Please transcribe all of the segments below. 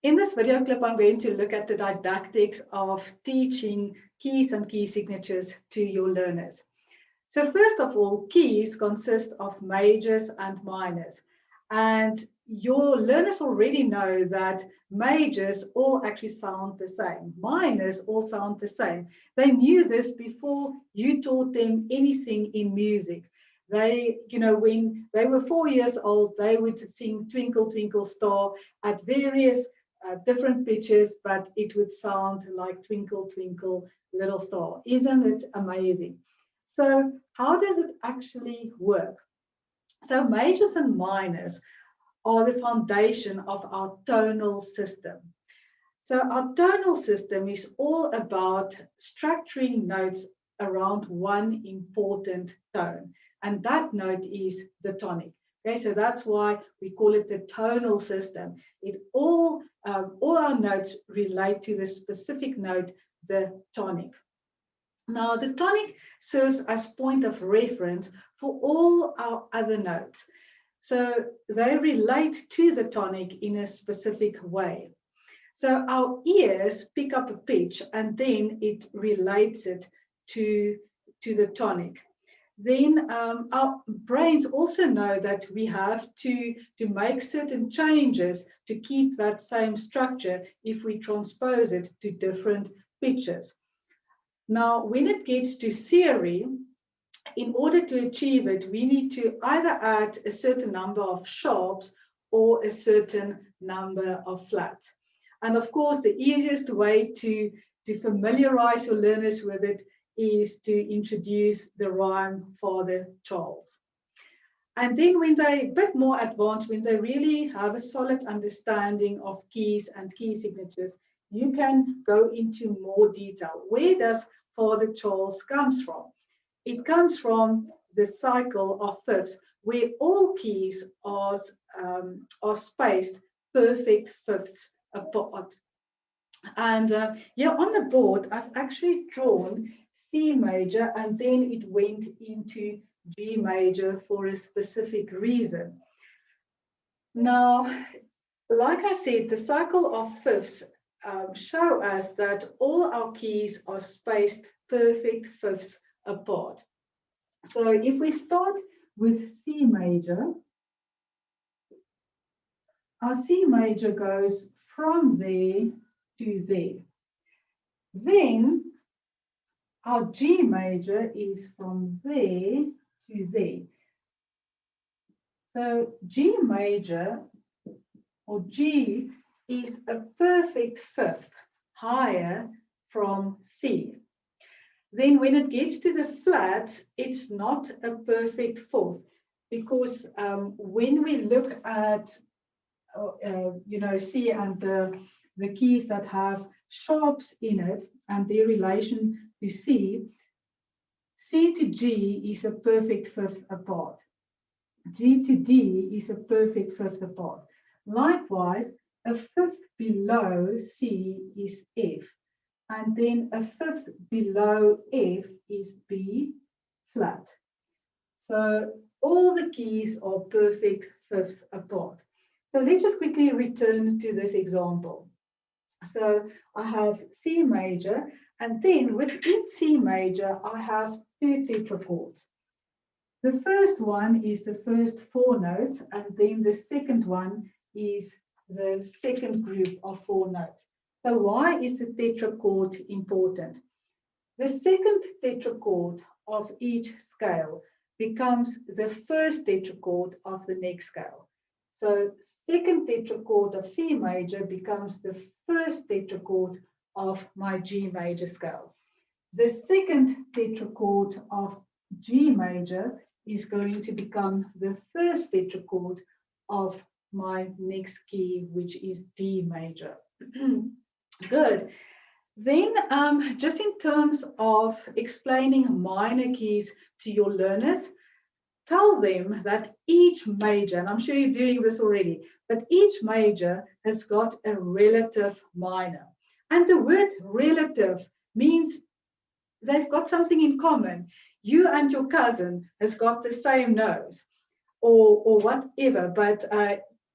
In this video clip, I'm going to look at the didactics of teaching keys and key signatures to your learners. So first of all, keys consist of majors and minors. And your learners already know that majors all actually sound the same. Minors all sound the same. They knew this before you taught them anything in music. They, when they were 4 years old, they would sing Twinkle, Twinkle, Star at various different pitches, but it would sound like Twinkle, Twinkle, Little Star. Isn't it amazing? So how does it actually work? So majors and minors are the foundation of our tonal system. So our tonal system is all about structuring notes around one important tone, and that note is the tonic. Okay, so that's why we call it the tonal system. It all our notes relate to the specific note, the tonic. Now, the tonic serves as point of reference for all our other notes. So they relate to the tonic in a specific way. So our ears pick up a pitch and then it relates it to the tonic. Then our brains also know that we have to make certain changes to keep that same structure if we transpose it to different pitches. Now, when it gets to theory, in order to achieve it, we need to either add a certain number of sharps or a certain number of flats. And of course, the easiest way to familiarize your learners with it is to introduce the rhyme Father Charles. And then when they're a bit more advanced, when they really have a solid understanding of keys and key signatures, you can go into more detail. Where does Father Charles comes from? It comes from the cycle of fifths, where all keys are spaced perfect fifths apart. And here on the board, I've actually drawn C major, and then it went into G major for a specific reason. Now, like I said, the cycle of fifths show us that all our keys are spaced perfect fifths apart. So if we start with C major, our C major goes from there to there. Then our G major is from there to there. So G major, or G, is a perfect fifth higher from C. Then when it gets to the flats, it's not a perfect fourth, because when we look at C and the keys that have sharps in it and their relation to C, C to G is a perfect fifth apart. G to D is a perfect fifth apart. Likewise, a fifth below C is F, and then a fifth below F is B flat. So all the keys are perfect fifths apart. So let's just quickly return to this example. So I have C major, and then within C major, I have two tetrachords. The first one is the first four notes, and then the second one is the second group of four notes. So why is the tetrachord important? The second tetrachord of each scale becomes the first tetrachord of the next scale. So second tetrachord of C major becomes the first tetrachord of my G major scale. The second tetrachord of G major is going to become the first tetrachord of my next key, which is D major. Good. Then just in terms of explaining minor keys to your learners, tell them that each major, and I'm sure you're doing this already, but each major has got a relative minor. And the word relative means they've got something in common. You and your cousin has got the same nose or whatever, but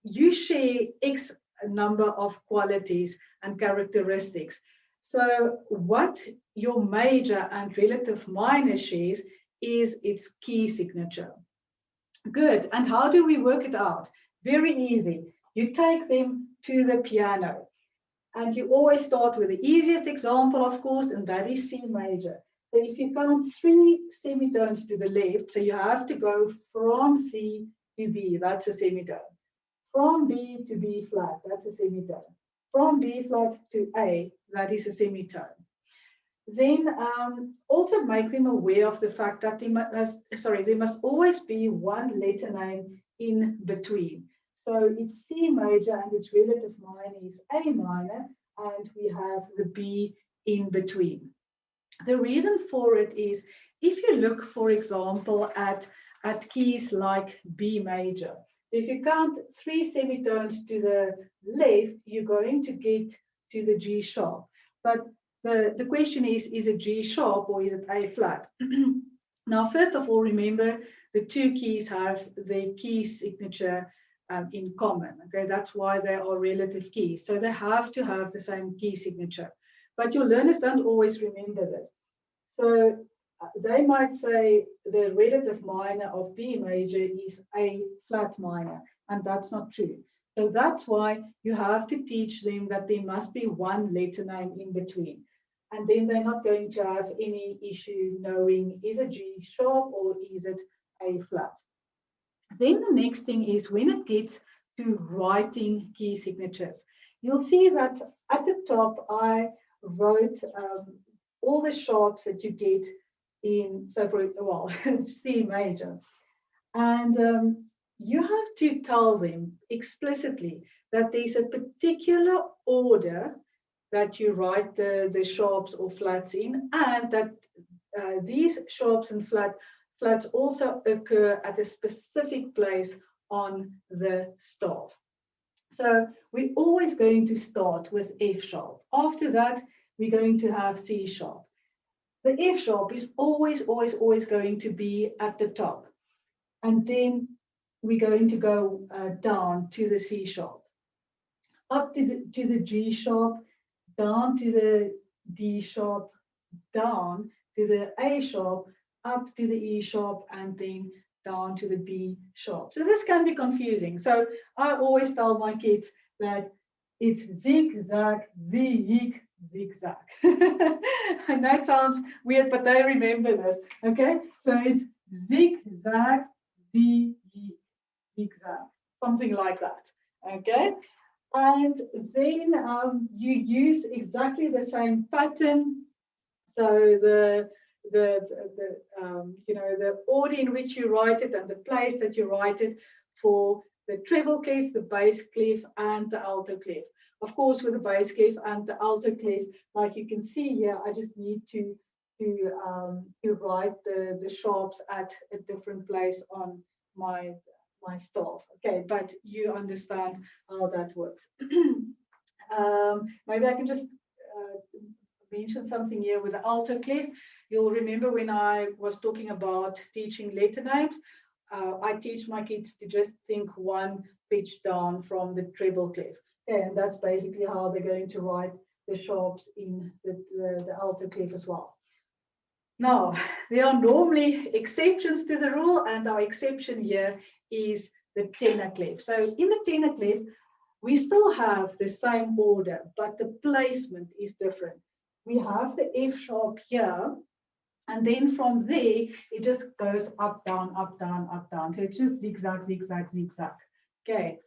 you share X a number of qualities and characteristics. So what your major and relative minor shares is its key signature. Good. And how do we work it out? Very easy. You take them to the piano. And you always start with the easiest example, of course, and that is C major. So if you count 3 semitones to the left, so you have to go from C to B, that's a semitone. From B to B flat, that's a semitone. From B flat to A, that is a semitone. Then also make them aware of the fact that there must always be one letter name in between. So it's C major and its relative minor is A minor, and we have the B in between. The reason for it is if you look, for example, at keys like B major, if you count 3 semitones to the left, you're going to get to the G sharp. But the question is it G sharp or is it A flat? Now, first of all, remember the two keys have their key signature in common. Okay, that's why they are relative keys. So they have to have the same key signature. But your learners don't always remember this. So they might say the relative minor of B major is A flat minor, and that's not true. So that's why you have to teach them that there must be one letter name in between. And then they're not going to have any issue knowing is it G sharp or is it A flat. Then the next thing is when it gets to writing key signatures, you'll see that at the top I wrote all the sharps that you get in, so for, well, C major. And you have to tell them explicitly that there's a particular order that you write the sharps or flats in, and that these sharps and flats also occur at a specific place on the staff. So we're always going to start with F sharp. After that, we're going to have C sharp. The F sharp is always going to be at the top. And then we're going to go down to the C sharp, up to the G sharp, down to the D sharp, down to the A sharp, up to the E sharp, and then down to the B sharp. So this can be confusing. So I always tell my kids that it's zigzag, zig, zigzag. And that sounds weird, but they remember this. Okay, so it's zigzag, zig, zigzag, something like that. Okay, and then you use exactly the same pattern. So the order in which you write it and the place that you write it for the treble clef, the bass clef, and the alto clef. Of course, with the bass clef and the alto clef, like you can see here, I just need to write the sharps at a different place on my staff. Okay, but you understand how that works. Maybe I can just mention something here with the alto clef. You'll remember when I was talking about teaching letter names, I teach my kids to just think one pitch down from the treble clef. Okay, and that's basically how they're going to write the sharps in the alto clef as well. Now, there are normally exceptions to the rule, and our exception here is the tenor clef. So in the tenor clef, we still have the same order, but the placement is different. We have the F sharp here, and then from there, it just goes up, down, up, down, up, down. So it's just zigzag, zigzag, zigzag. Okay.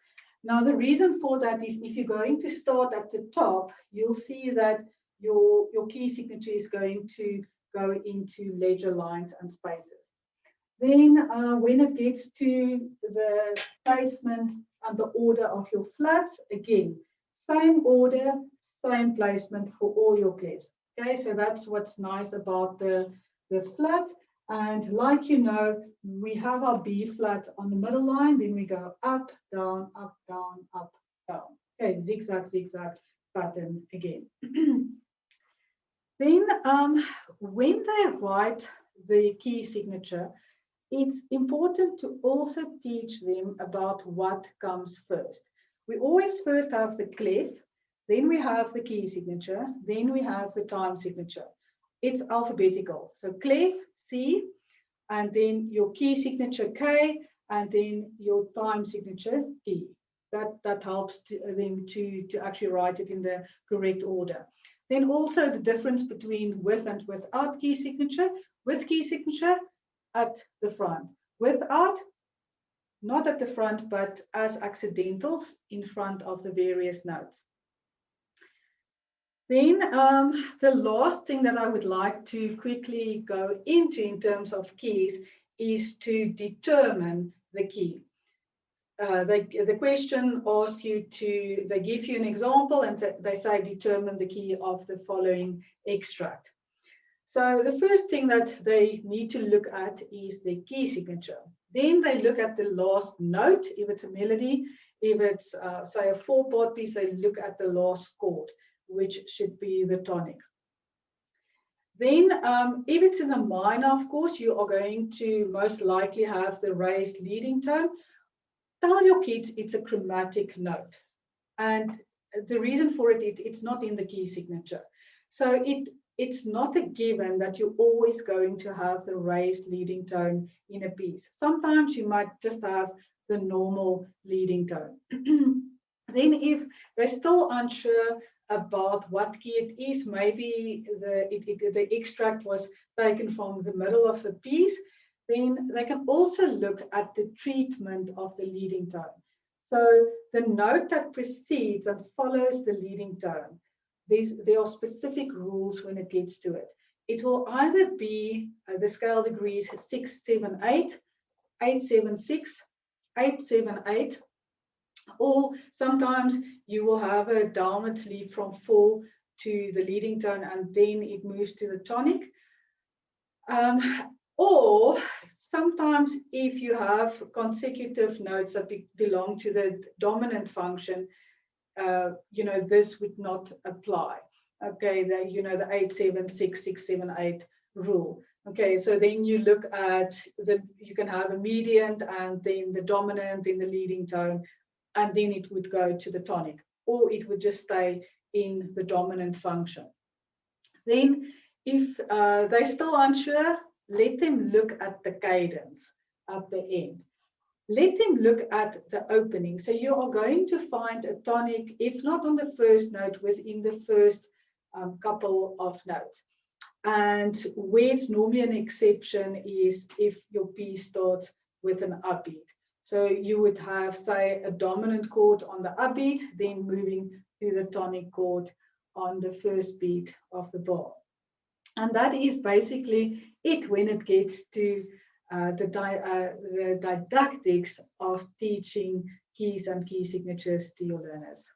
Now, the reason for that is if you're going to start at the top, you'll see that your key signature is going to go into ledger lines and spaces. Then when it gets to the placement and the order of your flats, again, same order, same placement for all your clefs. Okay, so that's what's nice about the flat. And like you know, we have our B flat on the middle line, then we go up, down, up, down, up, down. Okay, zigzag, zigzag pattern again. Then when they write the key signature, it's important to also teach them about what comes first. We always first have the clef, then we have the key signature, then we have the time signature. It's alphabetical. So clef, C, and then your key signature, K, and then your time signature, T. That helps them to actually write it in the correct order. Then also the difference between with and without key signature. With key signature at the front. Without, not at the front, but as accidentals in front of the various notes. Then the last thing that I would like to quickly go into in terms of keys is to determine the key. The question asks you to, they give you an example and they say determine the key of the following extract. So the first thing that they need to look at is the key signature. Then they look at the last note, if it's a melody. If it's, say, a 4-part piece, they look at the last chord, which should be the tonic. Then if it's in a minor, of course, you are going to most likely have the raised leading tone. Tell your kids it's a chromatic note. And the reason for it, it's not in the key signature. So it's not a given that you're always going to have the raised leading tone in a piece. Sometimes you might just have the normal leading tone. Then if they're still unsure about what key it is, maybe the extract was taken from the middle of a piece, then they can also look at the treatment of the leading tone. So the note that precedes and follows the leading tone, there are specific rules when it gets to it. It will either be the scale degrees 6, 7, 8, 8, 7, 6, 8, 7, 8, or sometimes you will have a downward sleeve from 4 to the leading tone and then it moves to the tonic. Or sometimes if you have consecutive notes that belong to the dominant function, this would not apply. Okay, the 8, 7, 6, 6, 7, 8 rule. Okay, so then you look at you can have a median and then the dominant in the leading tone, and then it would go to the tonic, or it would just stay in the dominant function. Then if they're still unsure, let them look at the cadence at the end. Let them look at the opening. So you are going to find a tonic, if not on the first note, within the first couple of notes. And where it's normally an exception is if your piece starts with an upbeat. So you would have, say, a dominant chord on the upbeat, then moving to the tonic chord on the first beat of the bar. And that is basically it when it gets to the didactics of teaching keys and key signatures to your learners.